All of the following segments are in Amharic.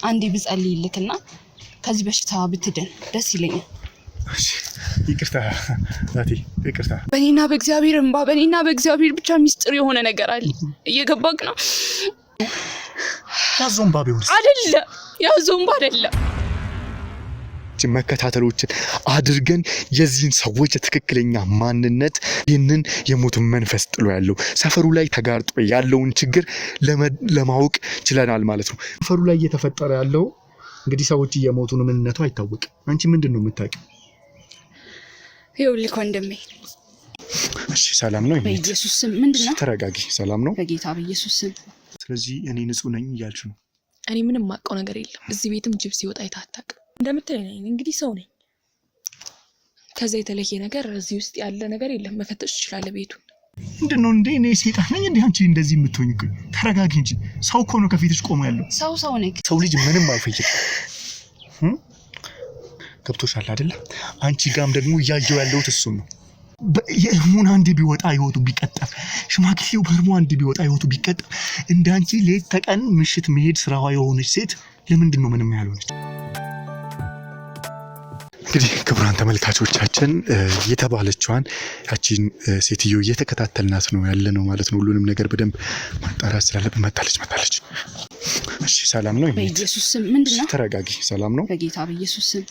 አንዴ ብጸልይልክና ከዚህ በሽታ ብትድን ደስ ይለኛል። እሺ ይቅርታ ናቲ ይቅርታ። በእኔና በእግዚአብሔር እንባ በእኔና በእግዚአብሔር ብቻ ሚስጥር የሆነ ነገር አለ። እየገባክ ነው? ያዞምባ ቢሆንስ? አይደለም ያዞምባ አይደለም። መከታተሎችን አድርገን የዚህን ሰዎች ትክክለኛ ማንነት ይህንን የሞቱን መንፈስ ጥሎ ያለው ሰፈሩ ላይ ተጋርጦ ያለውን ችግር ለማወቅ ችለናል ማለት ነው። ሰፈሩ ላይ እየተፈጠረ ያለው እንግዲህ ሰዎች እየሞቱ ነው፣ ምንነቱ አይታወቅም። አንቺ ምንድነው የምታውቂው? ይኸውልህ ወንድሜ። እሺ ሰላም ነው? በኢየሱስ ስም ምንድነው? ተረጋጊ። ሰላም ነው በጌታ በኢየሱስ ስም። ስለዚህ እኔ ንጹህ ነኝ እያልሽ ነው? እኔ ምንም ማውቀው ነገር የለም። እዚህ ቤትም ጅብ ሲወጣ አይታጣቅ እንደምትለኝ እንግዲህ ሰው ነኝ። ከዛ የተለየ ነገር እዚህ ውስጥ ያለ ነገር የለም። መፈተሽ ይችላል ቤቱን። ምንድነው እንዴ? እኔ ሰይጣን ነኝ እንዴ? አንቺ እንደዚህ የምትሆኝ እኮ ተረጋጊ እንጂ። ሰው እኮ ነው ከፊትሽ ቆሞ ያለው። ሰው ነኝ። ሰው ልጅ ምንም አይፈይድም። ገብቶሻል አይደለ? አንቺ ጋም ደግሞ እያየው ያለውት እሱ ነው። የህሙን አንድ ቢወጣ ህይወቱ ቢቀጠፍ፣ ሽማግሌው በህሙ አንድ ቢወጣ ህይወቱ ቢቀጠፍ፣ እንዳንቺ ሌት ተቀን ምሽት መሄድ ስራዋ የሆነች ሴት ለምንድን ነው ምንም ያልሆነች? እንግዲህ ክቡራን ተመልካቾቻችን የተባለችዋን ያቺን ሴትዮ እየተከታተልናት ነው ያለ ነው ማለት ነው። ሁሉንም ነገር በደንብ ማጣራት ስላለብን መጣለች። እሺ ሰላም ነው? በኢየሱስ ስም ምንድነው? ተረጋጊ። ሰላም ነው? በጌታ በኢየሱስ ስም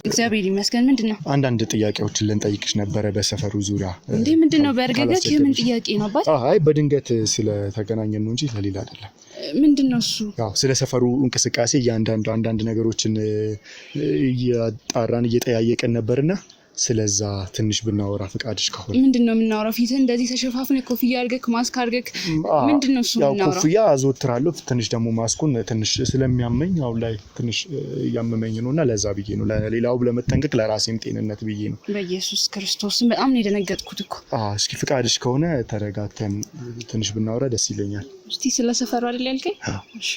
እግዚአብሔር ይመስገን። ምንድነው? አንዳንድ ጥያቄዎችን ልንጠይቅሽ ነበረ በሰፈሩ ዙሪያ። እንዴ ምንድነው? በእርግጥ የምን ጥያቄ ነው አባት? አይ በድንገት ስለተገናኘን ነው እንጂ ለሌላ አይደለም። ምንድነው እሱ? ያው ስለ ሰፈሩ እንቅስቃሴ አንዳንድ ነገሮችን እያጣራን እየጠያየቀን ነበርና ስለዛ ትንሽ ብናወራ ፍቃድሽ ከሆነ። ምንድነው የምናወራው? ፊት እንደዚህ ተሸፋፍነ ኮፍያ አድርገክ ማስክ አድርገክ ምንድነው እሱ የምናወራው? ያው ኮፍያ አዘወትራለሁ፣ ትንሽ ደግሞ ማስኩን ትንሽ ስለሚያመኝ አሁን ላይ ትንሽ ያመመኝ ነውና ለዛ ብዬ ነው። ለሌላው ለመጠንቀቅ ለራሴም ጤንነት ብዬ ነው። በኢየሱስ ክርስቶስ በጣም ነው የደነገጥኩት እኮ። እስኪ ፍቃድሽ ከሆነ ተረጋግተን ትንሽ ብናወራ ደስ ይለኛል። እስቲ ስለ ሰፈሩ አይደል ያልከኝ? እሺ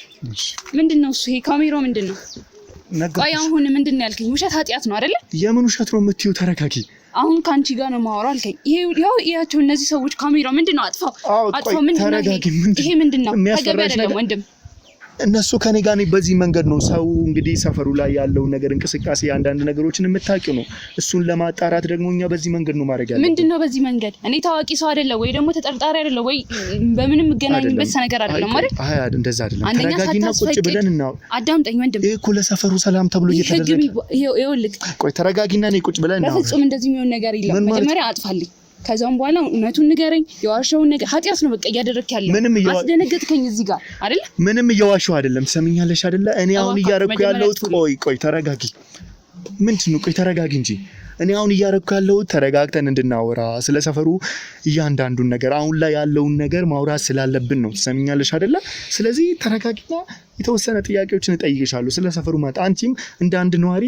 ምንድነው እሱ? ይሄ ካሜራው ምንድነው? ቆይ አሁን ምንድነው ያልከኝ? ውሸት ኃጢያት ነው አይደለ? የምን ውሸት ነው የምትይው? ተረጋጊ። አሁን ካንቺ ጋር ነው ማወራው አልከኝ። ይሄው እነዚህ ሰዎች ካሜራው ምንድነው? አጥፋው ምንድነው? ተረጋጊ። ይሄ ምንድነው? ተገቢ አይደለም ወንድም። እነሱ ከኔ ጋር በዚህ መንገድ ነው ሰው እንግዲህ ሰፈሩ ላይ ያለው ነገር እንቅስቃሴ አንዳንድ ነገሮችን የምታውቂው ነው። እሱን ለማጣራት ደግሞ እኛ በዚህ መንገድ ነው ማድረግ ያለብን። ምንድነው በዚህ መንገድ? እኔ ታዋቂ ሰው አይደለም ወይ ደግሞ ተጠርጣሪ አይደለም ወይ በምንም መገናኝበት ነገር አይደለም ማለት? አይ እንደዛ አይደለም። ተረጋጊና ቁጭ ብለን እናው። አዳምጠኝ ወንድም። እኮ ለሰፈሩ ሰላም ተብሎ እየተደረገ ይኸውልህ። ቆይ ተረጋጊና ነኝ ቁጭ ብለን እናው። በፍጹም እንደዚህ የሚሆን ነገር የለም። መጀመሪያ አጥፋልኝ፣ ከዛም በኋላ እውነቱን ንገረኝ። የዋሻውን ነገር ኃጢያት ነው በቃ እያደረክ ያለው። አስደነገጥከኝ እዚህ ጋር አይደል? ምንም እየዋሻው አይደለም። ትሰሚኛለሽ አይደለ? እኔ አሁን እያረኩ ያለሁት ቆይ ተረጋጊ። ምንድነው? ቆይ ተረጋጊ እንጂ። እኔ አሁን እያረኩ ያለሁት ተረጋግተን እንድናወራ ስለ ሰፈሩ እያንዳንዱን ነገር አሁን ላይ ያለውን ነገር ማውራት ስላለብን ነው። ትሰሚኛለሽ አይደለ? ስለዚህ ተረጋጊና የተወሰነ ጥያቄዎችን እጠይቅሻለሁ ስለ ሰፈሩ ማለት። አንቺም እንደ አንድ ነዋሪ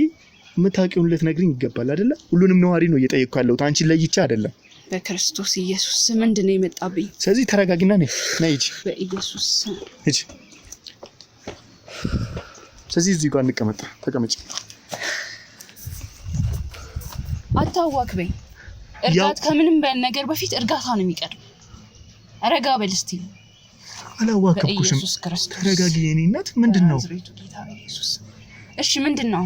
የምታውቂውን ልትነግሪኝ ይገባል አይደለ? ሁሉንም ነዋሪ ነው እየጠየቅኩ ያለሁት፣ አንቺን ለይቼ አይደለም። በክርስቶስ ኢየሱስ ምንድነው የመጣብኝ? ስለዚህ ተረጋጊና ነይ ሂጂ። በኢየሱስ ሂጂ። ስለዚህ እዚህ ጋር እንቀመጥ። ተቀመጪ። አታዋክበኝ። እርጋታ ከምንም ነገር በፊት እርጋታ ነው የሚቀድም። ረጋ በል እስቲ። አላዋከብኩሽም። ተረጋጊ የኔ እናት። ምንድነው? እሺ ምንድነው?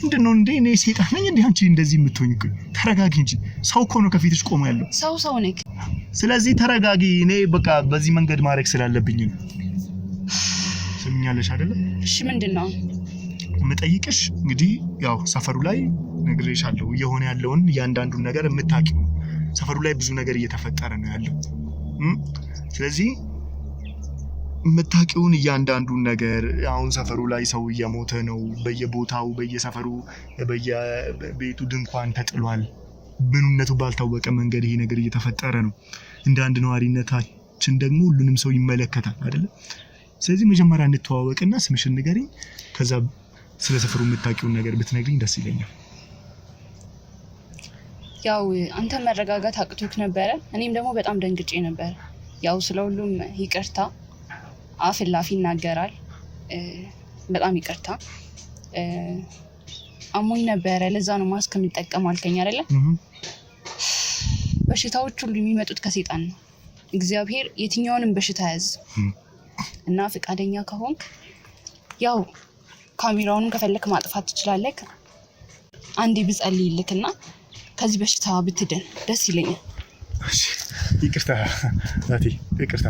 ምንድነው እንዴ? እኔ ሰይጣን ነኝ እንዴ? አንቺ እንደዚህ የምትሆኝ እኮ። ተረጋጊ እንጂ። ሰው እኮ ነው ከፊትሽ ቆሞ ያለው። ሰው ነኝ። ስለዚህ ተረጋጊ። እኔ በቃ በዚህ መንገድ ማድረግ ስላለብኝ ነው። ስምኛለሽ አይደለ? እሺ ምንድነው የምጠይቅሽ? እንግዲህ ያው ሰፈሩ ላይ ነግሬሻለሁ የሆነ ያለውን እያንዳንዱን ነገር የምታውቂው። ሰፈሩ ላይ ብዙ ነገር እየተፈጠረ ነው ያለው። ስለዚህ የምታውቂውን እያንዳንዱን ነገር አሁን ሰፈሩ ላይ ሰው እየሞተ ነው። በየቦታው በየሰፈሩ በየቤቱ ድንኳን ተጥሏል። ምንነቱ ባልታወቀ መንገድ ይሄ ነገር እየተፈጠረ ነው። እንደ አንድ ነዋሪነታችን ደግሞ ሁሉንም ሰው ይመለከታል አይደለ? ስለዚህ መጀመሪያ እንተዋወቅና ስምሽን ንገሪኝ። ከዛ ስለ ሰፈሩ የምታውቂውን ነገር ብትነግሪኝ ደስ ይለኛል። ያው አንተ መረጋጋት አቅቶክ ነበረ፣ እኔም ደግሞ በጣም ደንግጬ ነበር። ያው ስለሁሉም ይቅርታ። አፍላፊ ይናገራል። በጣም ይቅርታ። አሞኝ ነበረ፣ ለዛ ነው ማስክ የምጠቀም አልከኝ አይደለ? በሽታዎች ሁሉ የሚመጡት ከሰይጣን ነው። እግዚአብሔር የትኛውንም በሽታ ያዝ እና ፍቃደኛ ከሆንክ ያው ካሜራውንም ከፈለክ ማጥፋት ትችላለህ። አንዴ ብጸልይልክና ከዚህ በሽታ ብትድን ደስ ይለኛል። እሺ ይቅርታ ናቲ፣ ይቅርታ።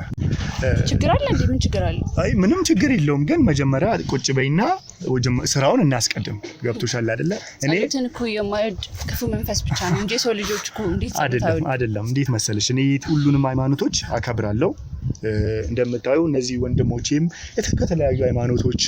ችግር አለ እንዴ? ምን ችግር አለ? አይ ምንም ችግር የለውም፣ ግን መጀመሪያ ቁጭ በይና ስራውን እናስቀድም። ገብቶሻል አይደለ? እኔ ጸሎትን እኮ የማይወድ ክፉ መንፈስ ብቻ ነው እንጂ ሰው ልጆች እኮ እንዴት አይደለም። እንዴት መሰለሽ፣ እኔ ሁሉንም ሃይማኖቶች አከብራለሁ። እንደምታዩ እነዚህ ወንድሞቼም ከተለያዩ ሃይማኖቶች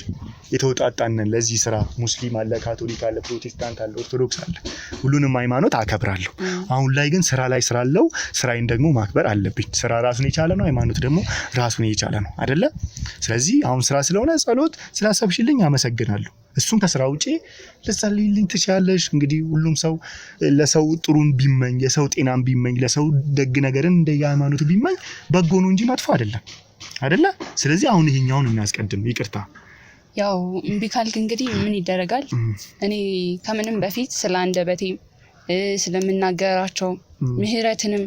የተውጣጣንን ለዚህ ስራ ሙስሊም አለ፣ ካቶሊክ አለ፣ ፕሮቴስታንት አለ፣ ኦርቶዶክስ አለ። ሁሉንም ሃይማኖት አከብራለሁ። አሁን ላይ ግን ስራ ላይ ስላለው ስራዬን ደግሞ ማክበር አለብኝ። ስራ ራሱን የቻለ ነው፣ ሃይማኖት ደግሞ ራሱን የቻለ ነው አይደለ? ስለዚህ አሁን ስራ ስለሆነ ጸሎት ስላሰብሽልኝ አመሰግናለሁ። እሱን ከስራ ውጪ ልጸልይልኝ ትችያለሽ። እንግዲህ ሁሉም ሰው ለሰው ጥሩን ቢመኝ፣ የሰው ጤናን ቢመኝ፣ ለሰው ደግ ነገርን እንደ የሃይማኖቱ ቢመኝ በጎ ነው እንጂ መጥፎ አይደለም አይደለ? ስለዚህ አሁን ይሄኛውን እናስቀድም። ይቅርታ ያው እምቢ ካልክ እንግዲህ ምን ይደረጋል። እኔ ከምንም በፊት ስለ አንደበቴ ስለምናገራቸው ምህረትንም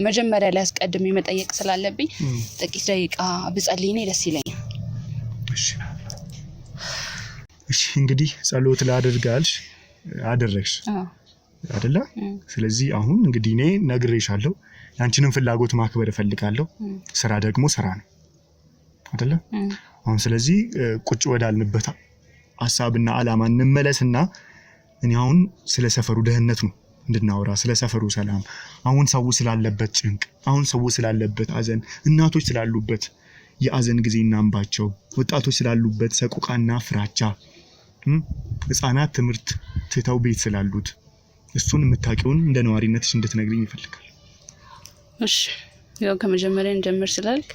መጀመሪያ ላይ አስቀድሜ መጠየቅ ስላለብኝ ጥቂት ደቂቃ ብጸልይ እኔ ደስ ይለኛል። እሺ እንግዲህ ጸሎት ላድርጋልሽ አደረግሽ አይደለ? ስለዚህ አሁን እንግዲህ እኔ ነግሬሻለሁ፣ ያንቺንም ፍላጎት ማክበር እፈልጋለሁ። ስራ ደግሞ ስራ ነው አይደለ? አሁን ስለዚህ ቁጭ ወዳልንበት ሐሳብና ዓላማ እንመለስና እኔ አሁን ስለ ሰፈሩ ደህንነት ነው እንድናወራ፣ ስለ ሰፈሩ ሰላም፣ አሁን ሰው ስላለበት ጭንቅ፣ አሁን ሰው ስላለበት አዘን፣ እናቶች ስላሉበት የአዘን ጊዜ እናንባቸው፣ ወጣቶች ስላሉበት ሰቆቃና ፍራቻ፣ ህፃናት ትምህርት ትተው ቤት ስላሉት እሱን የምታውቂውን እንደ ነዋሪነትሽ እንድትነግሪኝ ይፈልጋል። እሺ ያው ከመጀመሪያ እንጀምር ስላልክ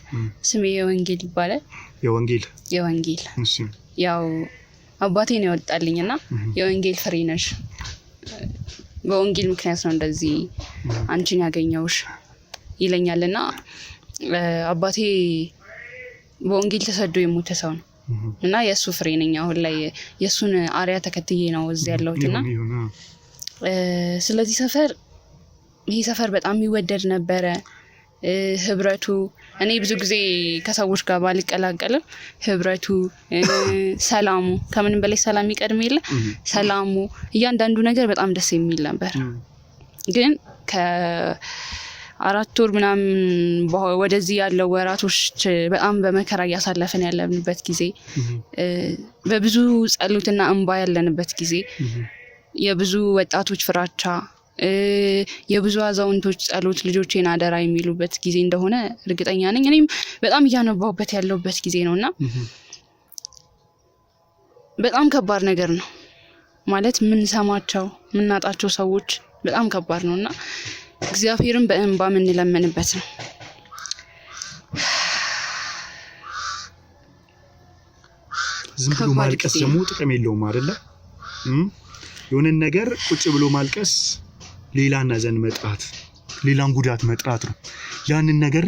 ስሜ የወንጌል ይባላል። የወንጌል እሺ ያው አባቴ ነው ያወጣልኝና የወንጌል ፍሬ ነሽ፣ በወንጌል ምክንያት ነው እንደዚህ አንቺን ያገኘውሽ ይለኛልና አባቴ በወንጌል ተሰዶ የሞተ ሰው ነው እና የሱ ፍሬ ነኝ። አሁን ላይ የሱን አሪያ ተከትዬ ነው እዚህ ያለሁትና ስለዚህ ይሄ ሰፈር በጣም ይወደድ ነበረ። ህብረቱ እኔ ብዙ ጊዜ ከሰዎች ጋር ባልቀላቀልም ህብረቱ፣ ሰላሙ፣ ከምንም በላይ ሰላም ይቀድም የለ ሰላሙ፣ እያንዳንዱ ነገር በጣም ደስ የሚል ነበር። ግን ከ4 ወር ምናምን ወደዚህ ያለው ወራቶች በጣም በመከራ እያሳለፈን ያለንበት ጊዜ፣ በብዙ ጸሎትና እንባ ያለንበት ጊዜ፣ የብዙ ወጣቶች ፍራቻ፣ የብዙ አዛውንቶች ጸሎት ልጆቼን አደራ የሚሉበት ጊዜ እንደሆነ እርግጠኛ ነኝ። እኔም በጣም እያነባሁበት ያለውበት ጊዜ ነውና በጣም ከባድ ነገር ነው ማለት የምንሰማቸው የምናጣቸው ሰዎች በጣም ከባድ ነውና እግዚአብሔርን በእንባ የምንለምንበት ነው። ዝም ብሎ ማልቀስ ደግሞ ጥቅም የለውም አይደለ? የሆነን ነገር ቁጭ ብሎ ማልቀስ ሌላን ሐዘን መጥራት፣ ሌላን ጉዳት መጥራት ነው። ያንን ነገር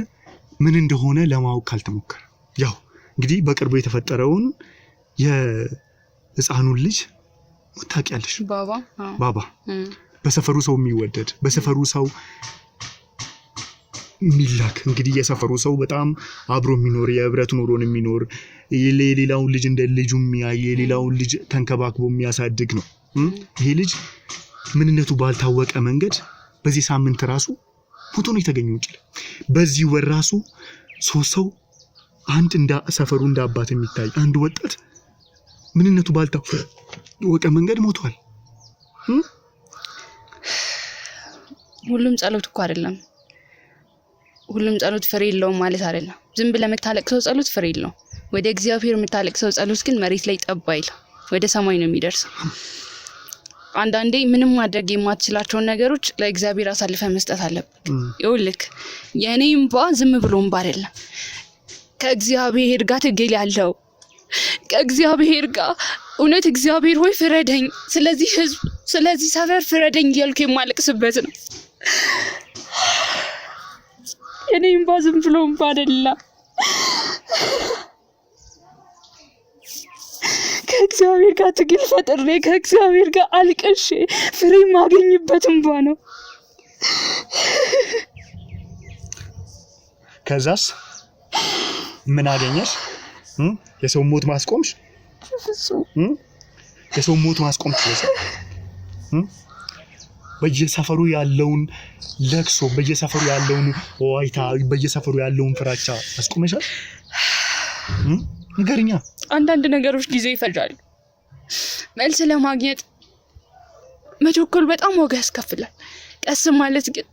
ምን እንደሆነ ለማወቅ ካልተሞከረ ያው እንግዲህ በቅርቡ የተፈጠረውን የህፃኑን ልጅ ታውቂያለሽ? ባባ በሰፈሩ ሰው የሚወደድ በሰፈሩ ሰው ሚላክ እንግዲህ የሰፈሩ ሰው በጣም አብሮ የሚኖር የህብረት ኑሮን የሚኖር የሌላውን ልጅ እንደ ልጁ የሚያይ የሌላውን ልጅ ተንከባክቦ የሚያሳድግ ነው። ይሄ ልጅ ምንነቱ ባልታወቀ መንገድ በዚህ ሳምንት ራሱ ፎቶ ነው የተገኘው እንጂ በዚህ ወር ራሱ 3 ሰው አንድ እንደ ሰፈሩ እንደ አባት የሚታይ አንድ ወጣት ምንነቱ ባልታወቀ መንገድ ሞቷል። ሁሉም ጸሎት እኮ አይደለም፣ ሁሉም ጸሎት ፍሬ የለውም ማለት አይደለም። ዝም ብለህ የምታለቅሰው ጸሎት ፍሬ የለውም። ወደ እግዚአብሔር የምታለቅሰው ጸሎት ግን መሬት ላይ ጠብ አይልም፣ ወደ ሰማይ ነው የሚደርሰው። አንዳንዴ ምንም ማድረግ የማትችላቸውን ነገሮች ለእግዚአብሔር አሳልፈ መስጠት አለብህ። ይኸውልህ የኔ እንባ ዝም ብሎ እንባ አይደለም፣ ከእግዚአብሔር ጋር ትግል ያለው ከእግዚአብሔር ጋር እውነት እግዚአብሔር ሆይ ፍረደኝ፣ ስለዚህ ህዝብ ስለዚህ ሰፈር ፍረደኝ እያልኩ የማለቅስበት ነው። የኔ እንባ ዝም ብሎ እንባ አይደለም፣ ከእግዚአብሔር ጋር ትግል ፈጥሬ ከእግዚአብሔር ጋር አልቅሼ ፍሬ ማገኝበት እንባ ነው። ከዛስ ምን አገኘሽ? የሰው ሞት ማስቆምሽ የሰው ሞት ማስቆም ትችላለሽ። በየሰፈሩ ያለውን ለቅሶ፣ በየሰፈሩ ያለውን ዋይታ፣ በየሰፈሩ ያለውን ፍራቻ አስቆመሻል? ንገሪኛ። አንዳንድ ነገሮች ጊዜ ይፈጃሉ። መልስ ለማግኘት መቸኮል በጣም ዋጋ ያስከፍላል። ቀስ ማለት ግን፣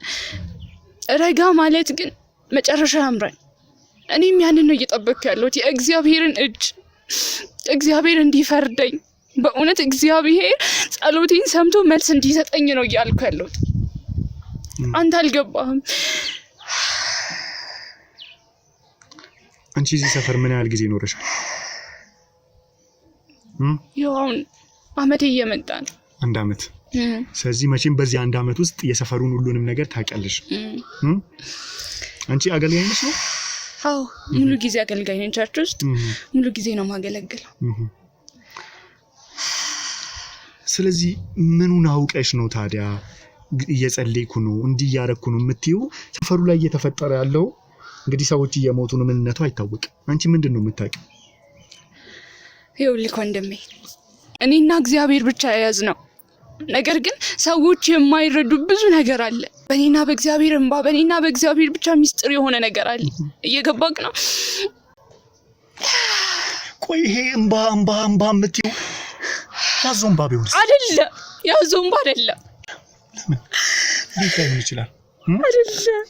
ረጋ ማለት ግን መጨረሻ ያምራል። እኔም ያንን ነው እየጠበቅኩ ያለሁት፣ የእግዚአብሔርን እጅ፣ እግዚአብሔር እንዲፈርደኝ፣ በእውነት እግዚአብሔር ጸሎቴን ሰምቶ መልስ እንዲሰጠኝ ነው እያልኩ ያለሁት። አንተ አልገባህም። አንቺ እዚህ ሰፈር ምን ያህል ጊዜ ኖረሻል? ያው አሁን አመቴ እየመጣ ነው። 1 አመት። ስለዚህ መቼም በዚህ 1 አመት ውስጥ የሰፈሩን ሁሉንም ነገር ታውቂያለሽ። አንቺ አገልጋይ ነሽ ነው? አዎ፣ ሙሉ ጊዜ አገልጋይ ነኝ። ቸርች ውስጥ ሙሉ ጊዜ ነው ማገለግለው። ስለዚህ ምኑን አውቀሽ ነው ታዲያ እየጸለይኩ ነው እንዲህ እያደረኩ ነው የምትይው? ሰፈሩ ላይ እየተፈጠረ ያለው እንግዲህ ሰዎች እየሞቱ ነው፣ ምንነቱ አይታወቅም። አንቺ ምንድን ነው የምታውቂው? ይኸውልህ ወንድሜ፣ እኔና እግዚአብሔር ብቻ የያዝ ነው። ነገር ግን ሰዎች የማይረዱ ብዙ ነገር አለ። በእኔና በእግዚአብሔር እንባ፣ በእኔና በእግዚአብሔር ብቻ ሚስጥር የሆነ ነገር አለ። እየገባክ ነው? ቆይ ይሄ እንባ የምትይው ያዞ እንባ ቢሆንስ? አይደለም፣ ያዞ እንባ አይደለም። ለምን ሊሆን ይችላል? አይደለም።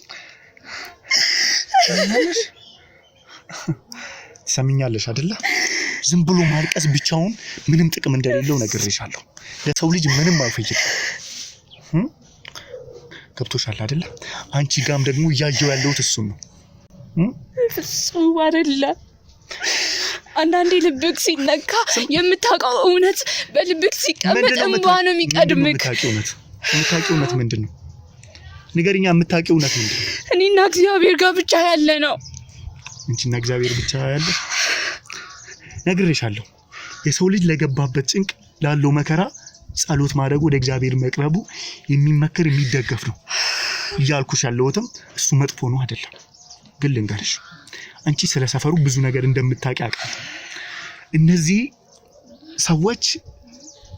ትሰሚኛለሽ አይደለ? ዝም ብሎ ማልቀስ ብቻውን ምንም ጥቅም እንደሌለው ነግሬሻለሁ። ለሰው ልጅ ምንም አይፈይድም። ገብቶሻል አይደለ? አንቺ ጋም ደግሞ እያየው ያለሁት እሱን ነው። ፍጹም አይደለም። አንዳንዴ ልብክ ሲነካ የምታውቀው እውነት በልብክ ሲቀመጥ እንባ ነው የሚቀድምክ። የምታውቂው እውነት ምንድን ነው? ንገሪኛ። የምታውቂው እውነት ምንድን ነው? እኔና እግዚአብሔር ጋር ብቻ ያለ ነው። አንቺና እግዚአብሔር ብቻ ያለ? ነግሬሻለሁ። የሰው ልጅ ለገባበት ጭንቅ፣ ላለው መከራ ጸሎት ማድረጉ፣ ወደ እግዚአብሔር መቅረቡ የሚመከር የሚደገፍ ነው እያልኩሽ ያለሁትም እሱ መጥፎ ነው አይደለም። ግን ልንገርሽ፣ አንቺ ስለ ሰፈሩ ብዙ ነገር እንደምታውቂ አውቃለሁ። እነዚህ ሰዎች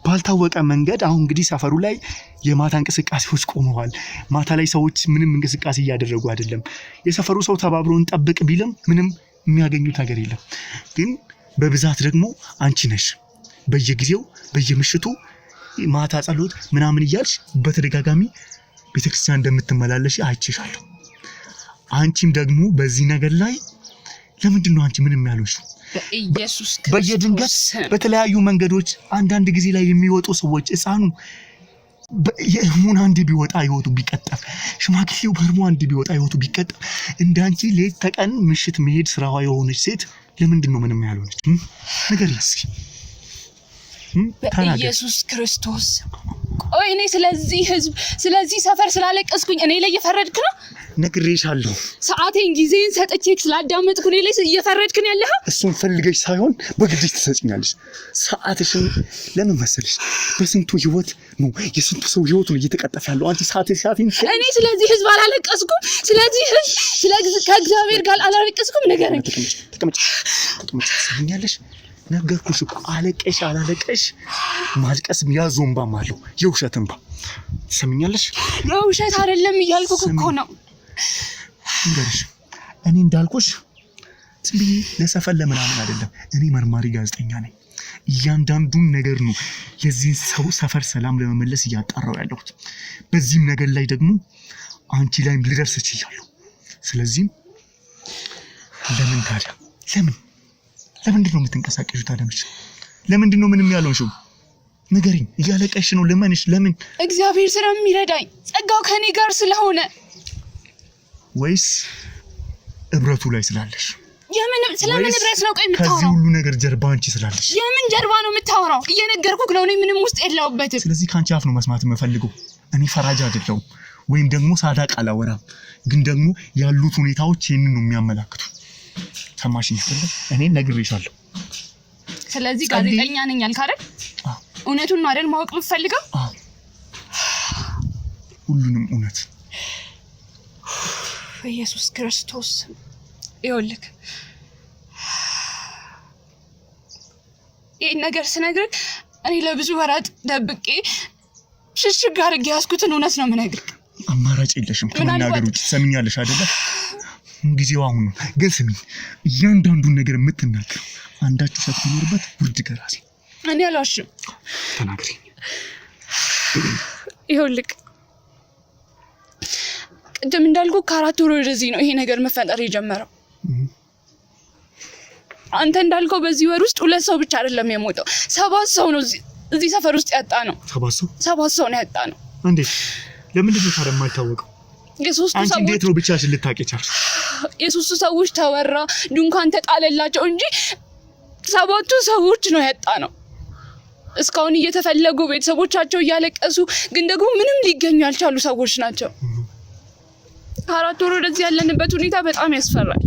ባልታወቀ መንገድ አሁን እንግዲህ ሰፈሩ ላይ የማታ እንቅስቃሴዎች ቆመዋል። ማታ ላይ ሰዎች ምንም እንቅስቃሴ እያደረጉ አይደለም። የሰፈሩ ሰው ተባብሮን ጠብቅ ቢልም ምንም የሚያገኙት ነገር የለም። ግን በብዛት ደግሞ አንቺ ነሽ በየጊዜው በየምሽቱ ማታ ጸሎት ምናምን እያልሽ በተደጋጋሚ ቤተክርስቲያን እንደምትመላለሽ አይቼሻለሁ። አንቺም ደግሞ በዚህ ነገር ላይ ለምንድን ነው አንቺ ምንም ያልሆንሽው? በኢየሱስ ክርስቶስ በየድንገት በተለያዩ መንገዶች አንዳንድ ጊዜ ላይ የሚወጡ ሰዎች ሕፃኑ የህሙን አንድ ቢወጣ ህይወቱ ቢቀጠፍ፣ ሽማግሌው በህሙ አንድ ቢወጣ ህይወቱ ቢቀጠፍ፣ እንዳንቺ ሌት ተቀን ምሽት መሄድ ስራዋ የሆነች ሴት ለምንድን ነው ምንም ያልሆነች? ንገሪኝ እስኪ። በኢየሱስ ክርስቶስ ቆይ፣ እኔ ስለዚህ ህዝብ ስለዚህ ሰፈር ስላለቀስኩኝ እኔ ላይ እየፈረድክ ነው? ነግሬሻለሁ። ሰዓቴን ጊዜን ሰጥቼክ ስላዳመጥኩ እኔ ላይ እየፈረድክ ነው ያለህ? እሱን ፈልገሽ ሳይሆን በግድሽ ትሰጭኛለሽ። ሰዓትሽን ለምን መሰለሽ? በስንቱ ህይወት ነው የስንቱ ሰው ህይወት ነው እየተቀጠፈ ያለው። አንቺ ሰዓቴን እኔ ስለዚህ ህዝብ አላለቀስኩም። ስለዚህ ህዝብ ከእግዚአብሔር ጋር አላለቀስኩም። ንገረኝ። ተቀመጭ። ትሰሚኛለሽ? ነገርኩሽ እኮ አለቀሽ አላለቀሽ ማልቀስ ያዞ እንባም አለው፣ የውሸት እንባ። ትሰሚኛለሽ? የውሸት አይደለም እያልኩህ እኮ ነው። ንገርሽ፣ እኔ እንዳልኩሽ ዝም ብዬ ለሰፈር ለምናምን አይደለም። እኔ መርማሪ ጋዜጠኛ ነኝ። እያንዳንዱን ነገር ነው የዚህ ሰው ሰፈር ሰላም ለመመለስ እያጣራው ያለሁት። በዚህም ነገር ላይ ደግሞ አንቺ ላይም ልደርስ እችላለሁ። ስለዚህም ለምን ታዲያ ለምንድን ነው የምትንቀሳቀሹ ታደምሽ? ለምንድን ነው ምንም ያልሆንሽው? ንገሪኝ። እያለቀሽ ነው ለምንሽ? ለምን? እግዚአብሔር ስለሚረዳኝ ጸጋው ከኔ ጋር ስለሆነ፣ ወይስ እብረቱ ላይ ስላለሽ? ስለምን እብረት ነው? ቆይ የምታወራው ከዚህ ሁሉ ነገር ጀርባ አንቺ ስላለሽ። የምን ጀርባ ነው የምታወራው? እየነገርኩህ ነው። እኔ ምንም ውስጥ የለሁበትም። ስለዚህ ከአንቺ አፍ ነው መስማት የምፈልገው። እኔ ፈራጅ አይደለሁም፣ ወይም ደግሞ ሳዳቅ አላወራም። ግን ደግሞ ያሉት ሁኔታዎች ይህንን ነው የሚያመላክቱ። ሰማሽኝ አይደል? እኔ ነግሬሻለሁ። ስለዚህ ጋዜጠኛ ነኝ አልክ አይደል? እውነቱን ነው አይደል ማወቅ የምትፈልገው? ሁሉንም እውነት። ኢየሱስ ክርስቶስ ይኸውልህ፣ ይሄን ነገር ስነግርህ እኔ ለብዙ ወራት ደብቄ ሽሽግ አድርጌ ያዝኩትን እውነት ነው የምነግርህ። አማራጭ የለሽም ከመናገር ውጭ። ሰሚኛለሽ አይደለ? ጊዜው አሁን ነው። ግን ስሚኝ፣ እያንዳንዱን ነገር የምትናገር አንዳች ውሸት ቢኖርበት ውርድ ከራሴ። እኔ አልዋሽም። ተናግሪ። ይኸውልህ ቅድም እንዳልኩ ከ4 ወር ወደዚህ ነው ይሄ ነገር መፈጠር የጀመረው። አንተ እንዳልከው በዚህ ወር ውስጥ 2 ሰው ብቻ አይደለም የሞተው፣ 7 ሰው ነው እዚህ ሰፈር ውስጥ ያጣ ነው። 7 ሰው ነው ያጣ ነው። እንዴ ለምንድን ነው ታዲያ የማይታወቀው? አንቺ እንዴት ነው ብቻሽን ልታውቂ ቻልሽ? የሶስቱ ሰዎች ተወራ፣ ድንኳን ተጣለላቸው እንጂ 7 ሰዎች ነው ያጣ ነው። እስካሁን እየተፈለጉ ቤተሰቦቻቸው እያለቀሱ ግን ደግሞ ምንም ሊገኙ ያልቻሉ ሰዎች ናቸው። 4 ወር ወደዚህ ያለንበት ሁኔታ በጣም ያስፈራል።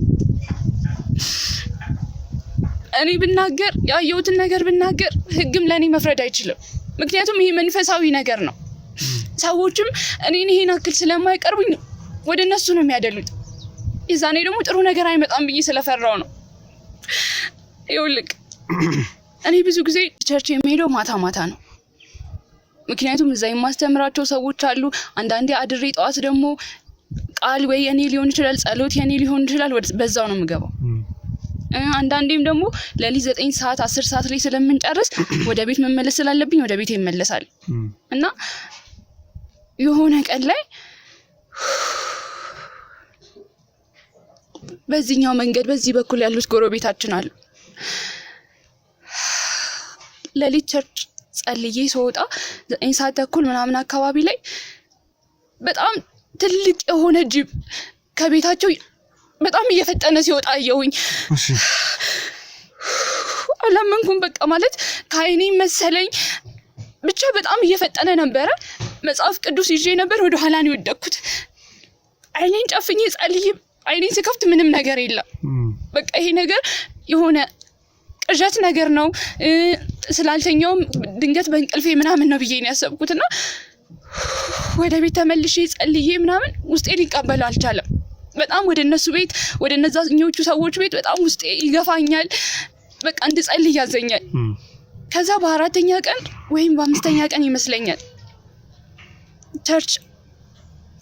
እኔ ብናገር ያየሁትን ነገር ብናገር ህግም ለኔ መፍረድ አይችልም። ምክንያቱም ይሄ መንፈሳዊ ነገር ነው። ሰዎችም እኔን ይሄን አክል ስለማይቀርቡኝ ወደ እነሱ ነው የሚያደሉት። የዛኔ ደግሞ ጥሩ ነገር አይመጣም ብዬ ስለፈራው ነው። ይኸውልህ እኔ ብዙ ጊዜ ቸርች የሚሄደው ማታ ማታ ነው። ምክንያቱም እዛ የማስተምራቸው ሰዎች አሉ። አንዳንዴ አድሬ ጠዋት ደግሞ ቃል ወይ የኔ ሊሆን ይችላል፣ ጸሎት የኔ ሊሆን ይችላል፣ በዛው ነው የምገባው። አንዳንዴም ደግሞ ለሊት 9 ሰዓት 10 ሰዓት ላይ ስለምንጨርስ ወደ ቤት መመለስ ስላለብኝ ወደ ቤት ይመለሳል። እና የሆነ ቀን ላይ በዚህኛው መንገድ በዚህ በኩል ያሉት ጎረቤታችን አሉ። ለሊት ቸርች ጸልዬ ስወጣ 9 ሰዓት ተኩል ምናምን አካባቢ ላይ በጣም ትልቅ የሆነ ጅብ ከቤታቸው በጣም እየፈጠነ ሲወጣ አየሁኝ። እሺ አላመንኩም። በቃ ማለት ከአይኔ መሰለኝ ብቻ በጣም እየፈጠነ ነበረ። መጽሐፍ ቅዱስ ይዤ ነበር፣ ወደ ኋላ ነው የወደቅኩት። አይኔን ጨፍኜ ጸልዬ አይኔን ስከፍት ምንም ነገር የለም። በቃ ይሄ ነገር የሆነ ቅዠት ነገር ነው ስላልተኛውም ድንገት በእንቅልፌ ምናምን ነው ብዬ ነው ያሰብኩትና ወደ ቤት ተመልሼ ጸልዬ ምናምን ውስጤ ሊቀበል አልቻለም። በጣም ወደ እነሱ ቤት ወደ እነዛኞቹ ሰዎች ቤት በጣም ውስጤ ይገፋኛል። በቃ እንድጸልይ ያዘኛል። ከዛ በ4ኛ ቀን ወይም በ5ኛ ቀን ይመስለኛል ቸርች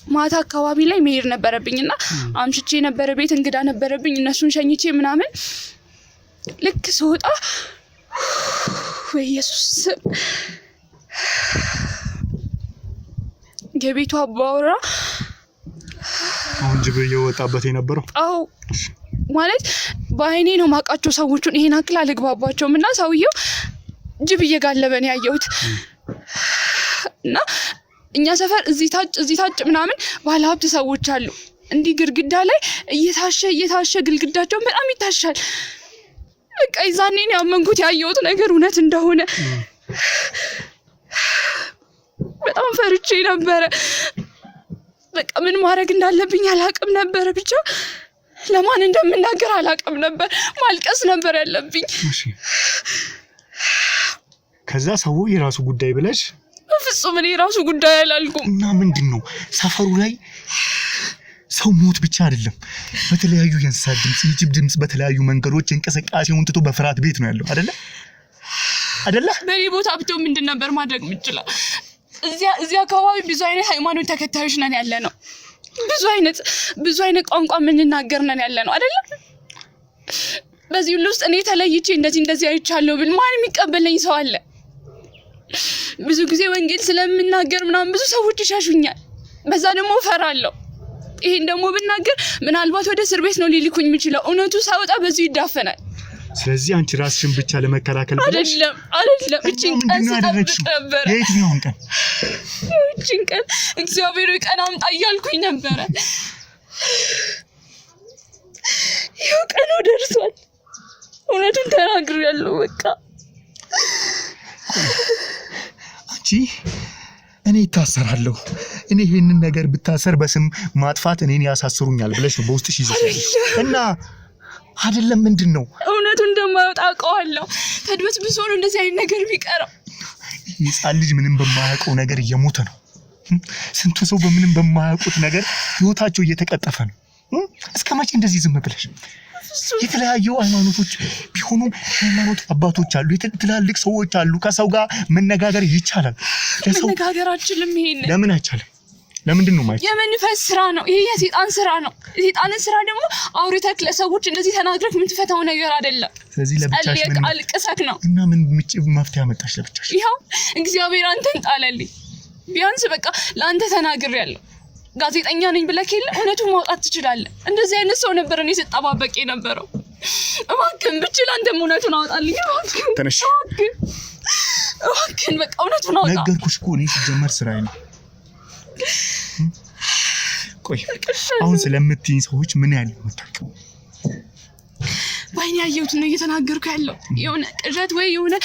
ማታ አካባቢ ላይ መሄድ ነበረብኝና አምሽቼ ነበረ። ቤት እንግዳ ነበረብኝ። እነሱን ሸኝቼ ምናምን ልክ ስወጣ ወይ ኢየሱስ የቤቱ አባወራ አሁን ጅብ እየወጣበት የነበረው አው ማለት በአይኔ ነው ማቃቸው ሰዎችን ይሄን አክል አልግባባቸውም። እና ሰውየው ጅብ እየጋለበ ነው ያየሁት። እና እኛ ሰፈር እዚህ ታጭ ምናምን ባለሀብት ሰዎች አሉ። እንዲህ ግድግዳ ላይ እየታሸ ግድግዳቸው በጣም ይታሻል። በቃ ይዛኔ ነው ያመንኩት ያየሁት ነገር እውነት እንደሆነ። በጣም ፈርቼ ነበረ። በቃ ምን ማድረግ እንዳለብኝ አላቅም ነበር። ብቻ ለማን እንደምናገር አላቅም ነበር። ማልቀስ ነበር ያለብኝ። እሺ ከዛ ሰው የራሱ ጉዳይ ብለሽ? በፍጹም እኔ የራሱ ጉዳይ አላልኩም። እና ምንድነው ሰፈሩ ላይ ሰው ሞት ብቻ አይደለም፣ በተለያዩ የእንስሳት ድምጽ፣ የጅብ ድምጽ በተለያዩ መንገዶች እንቅስቃሴውን ትቶ በፍርሃት ቤት ነው ያለው አይደለ? በኔ ቦታ ብትሆን ምንድን ነበር ማድረግ የምችለው? እዚያ አካባቢ ብዙ አይነት ሃይማኖት ተከታዮች ነን ያለ ነው። ብዙ አይነት ቋንቋ የምንናገር ነን ያለ ነው አይደለ? በዚህ ሁሉ ውስጥ እኔ ተለይቼ እንደዚህ አይቻለሁ ብል ማን የሚቀበለኝ ሰው አለ? ብዙ ጊዜ ወንጌል ስለምናገር ምናምን ብዙ ሰዎች ይሻሹኛል። በዛ ደግሞ እፈራለሁ። ይሄን ደግሞ ብናገር ምናልባት ወደ እስር ቤት ነው ሊልኩኝ የሚችለው። እውነቱ ሳወጣ በዚህ ይዳፈናል። ስለዚህ አንቺ ራስሽን ብቻ ለመከላከል ብለሽ አይደለም እቺን ቀን ስጠብቅ ነበር። የትኛውን ቀን? እቺን ቀን እግዚአብሔር ቀን አምጣ እያልኩኝ ነበረ። ይኸው ቀኑ ደርሷል። እውነቱን ተናግሬያለሁ። በቃ አንቺ እኔ ታሰራለሁ፣ እኔ ይሄንን ነገር ብታሰር በስም ማጥፋት እኔን ያሳስሩኛል ብለሽ ነው በውስጥሽ ይዘሽ እና አይደለም ምንድነው? እውነቱን እንደማይወጣ አውቀዋለሁ። ተድበስብሶ ነው እንደዚህ አይነት ነገር ቢቀረው። ሕፃን ልጅ ምንም በማያውቀው ነገር እየሞተ ነው። ስንቱ ሰው በምንም በማያውቁት ነገር ህይወታቸው እየተቀጠፈ ነው። እስከ መቼ እንደዚህ ዝም ብለሽ? የተለያዩ ሃይማኖቶች ቢሆኑም ሃይማኖት አባቶች አሉ፣ ትላልቅ ሰዎች አሉ። ከሰው ጋር መነጋገር ይቻላል። መነጋገራችንም ይሄን ለምን አይቻልም? ለምንድን ነው ማለት? የመንፈስ ስራ ነው ይሄ፣ የሰይጣን ስራ ነው። የሰይጣንን ስራ ደግሞ አውርተክ ለሰዎች እንደዚህ ተናግረክ የምትፈታው ነገር አይደለም። ስለዚህ ለብቻሽ ምን አልቅሰክ ነው እና ምን መፍትሄ አመጣሽ ለብቻሽ? ይኸው እግዚአብሔር አንተን ጣለልኝ። ቢያንስ በቃ ለአንተ ተናግሬያለሁ። ጋዜጠኛ ነኝ ብለህ የለ እውነቱን ማውጣት ትችላለህ። እንደዚህ አይነት ሰው ነበር እኔ ስጠባበቅ የነበረው። እባክህን ብችል አንተም እውነቱን አውጣልኝ። ተነሽ እባክህን በቃ እውነቱን አውጣ። ነገርኩሽ እኮ እኔ ሲጀመር ስራዬ ነው። ቆይ አሁን ስለምትይኝ ሰዎች ምን ያህል የምታውቂው? በዓይኔ ያየሁትን ነው እየተናገርኩ ያለው። የሆነ ቅዠት ወይ የሆነ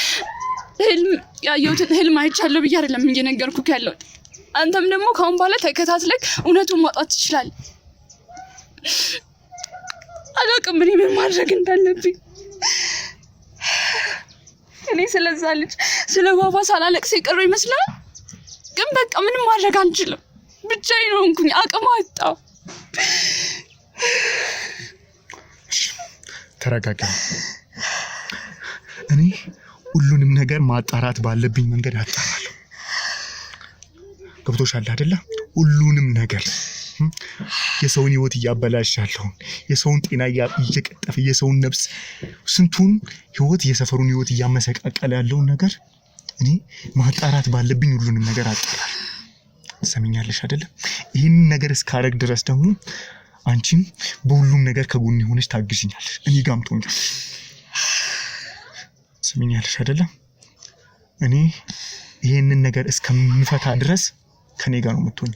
ህልም ያየሁትን ህልም አይቻለሁ ብዬ አይደለም እየነገርኩህ ያለው። አንተም ደግሞ ካሁን በኋላ ተከታትለክ እውነቱን ማውጣት ትችላለህ። አላውቅም እኔ ምን ማድረግ እንዳለብኝ። እኔ ስለዛ ልጅ ስለ ባባ ሳላለቅስ የቀረው ይመስላል። ግን በቃ ምንም ማድረግ አንችልም። ብቻዬን ሆንኩኝ፣ አቅም አጣሁ። ተረጋጋ። እኔ ሁሉንም ነገር ማጣራት ባለብኝ መንገድ አጣራለሁ። ገብቶሻል አይደለ? ሁሉንም ነገር የሰውን ህይወት እያበላሻለሁ፣ የሰውን ጤና እየቀጠፈ፣ የሰውን ነፍስ፣ ስንቱን ህይወት፣ የሰፈሩን ህይወት እያመሰቃቀለ ያለውን ነገር እኔ ማጣራት ባለብኝ ሁሉንም ነገር አጣራለሁ። ሰሚኛለሽ አይደለ? ይህንን ነገር እስካረግ ድረስ ደግሞ አንቺም በሁሉም ነገር ከጎን ሆነሽ ታግዥኛለሽ፣ እኔ ጋም ትሆኛለሽ። ሰሚኛለሽ አይደለ? እኔ ይሄንን ነገር እስከምፈታ ድረስ ከኔ ጋር ነው የምትሆኝ።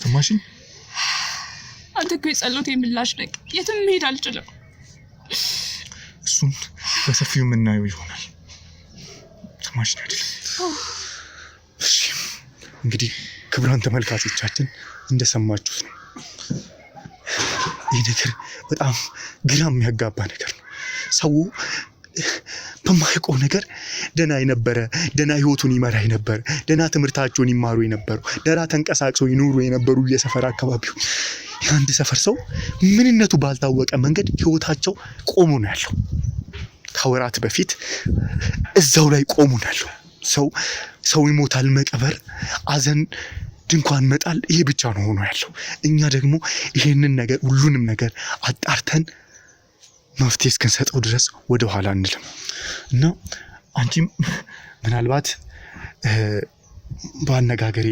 ሰማሽኝ? አንተ እኮ የጸሎቴ ምላሽ ነህ። የትም መሄድ አልችልም። እሱን በሰፊው የምናየው ይሆናል። ሰማሽኝ አይደለ? እሺ እንግዲህ ክቡራን ተመልካቾቻችን እንደሰማችሁት ነው። ይህ ነገር በጣም ግራ የሚያጋባ ነገር ነው። ሰው በማይቆም ነገር ደና የነበረ ደና ህይወቱን ይመራ የነበረ ደና ትምህርታቸውን ይማሩ የነበሩ ደና ተንቀሳቅሰው ይኖሩ የነበሩ የሰፈር አካባቢው የአንድ ሰፈር ሰው ምንነቱ ባልታወቀ መንገድ ህይወታቸው ቆሞ ነው ያለው። ከወራት በፊት እዛው ላይ ቆሞ ነው ያለው። ሰው ይሞታል፣ መቀበር፣ አዘን፣ ድንኳን መጣል፣ ይሄ ብቻ ነው ሆኖ ያለው። እኛ ደግሞ ይሄንን ነገር ሁሉንም ነገር አጣርተን መፍትሄ እስክንሰጠው ድረስ ወደ ኋላ አንልም እና አንቺም ምናልባት በአነጋገሬ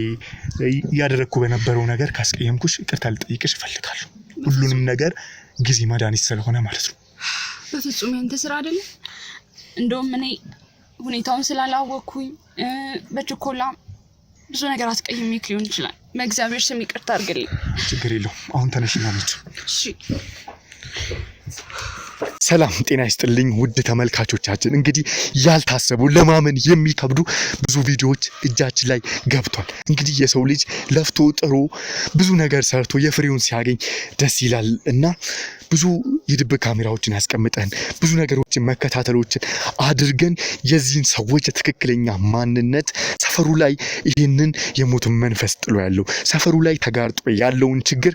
ያደረኩ በነበረው ነገር ካስቀየምኩሽ ይቅርታ ልጠይቅሽ እፈልጋለሁ። ሁሉንም ነገር ጊዜ መድኃኒት ስለሆነ ማለት ነው። በፍጹም ያንተ ስራ አይደለም። እንደውም እኔ ሁኔታውን ስላላወቅኩኝ በችኮላ ብዙ ነገር አስቀይሜክ ሊሆን ይችላል። በእግዚአብሔር ስም ይቅርታ አድርግልኝ። ችግር የለውም። አሁን ተነሽና ነች። እሺ። ሰላም ጤና ይስጥልኝ ውድ ተመልካቾቻችን። እንግዲህ ያልታሰቡ ለማመን የሚከብዱ ብዙ ቪዲዮዎች እጃችን ላይ ገብቷል። እንግዲህ የሰው ልጅ ለፍቶ ጥሮ ብዙ ነገር ሰርቶ የፍሬውን ሲያገኝ ደስ ይላል እና ብዙ የድብቅ ካሜራዎችን ያስቀምጠን ብዙ ነገሮችን መከታተሎችን አድርገን የዚህን ሰዎች ትክክለኛ ማንነት ሰፈሩ ላይ ይህንን የሞቱን መንፈስ ጥሎ ያለው ሰፈሩ ላይ ተጋርጦ ያለውን ችግር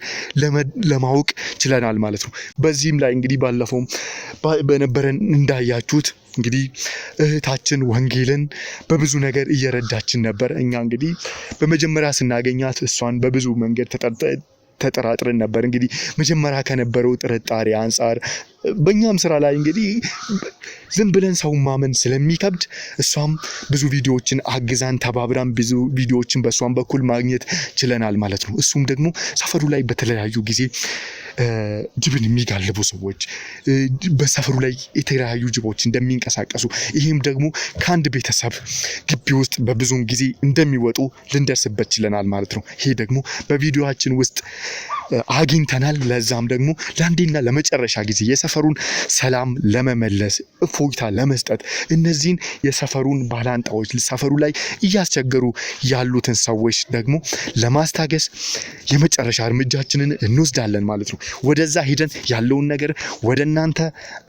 ለማወቅ ችለናል ማለት ነው። በዚህም ላይ እንግዲህ ባለፈው በነበረን እንዳያችሁት እንግዲህ እህታችን ወንጌልን በብዙ ነገር እየረዳችን ነበር። እኛ እንግዲህ በመጀመሪያ ስናገኛት እሷን በብዙ መንገድ ተጠራጥረን ነበር። እንግዲህ መጀመሪያ ከነበረው ጥርጣሬ አንፃር በእኛም ስራ ላይ እንግዲህ ዝም ብለን ሰው ማመን ስለሚከብድ እሷም ብዙ ቪዲዮዎችን አግዛን ተባብራን ብዙ ቪዲዮዎችን በእሷም በኩል ማግኘት ችለናል ማለት ነው። እሱም ደግሞ ሰፈሩ ላይ በተለያዩ ጊዜ ጅብን የሚጋልቡ ሰዎች በሰፈሩ ላይ የተለያዩ ጅቦች እንደሚንቀሳቀሱ ይህም ደግሞ ከአንድ ቤተሰብ ግቢ ውስጥ በብዙም ጊዜ እንደሚወጡ ልንደርስበት ችለናል ማለት ነው። ይሄ ደግሞ በቪዲዮአችን ውስጥ አግኝተናል። ለዛም ደግሞ ለአንዴና ለመጨረሻ ጊዜ የሰፈሩን ሰላም ለመመለስ እፎይታ ለመስጠት እነዚህን የሰፈሩን ባላንጣዎች ሰፈሩ ላይ እያስቸገሩ ያሉትን ሰዎች ደግሞ ለማስታገስ የመጨረሻ እርምጃችንን እንወስዳለን ማለት ነው። ወደዛ ሄደን ያለውን ነገር ወደ እናንተ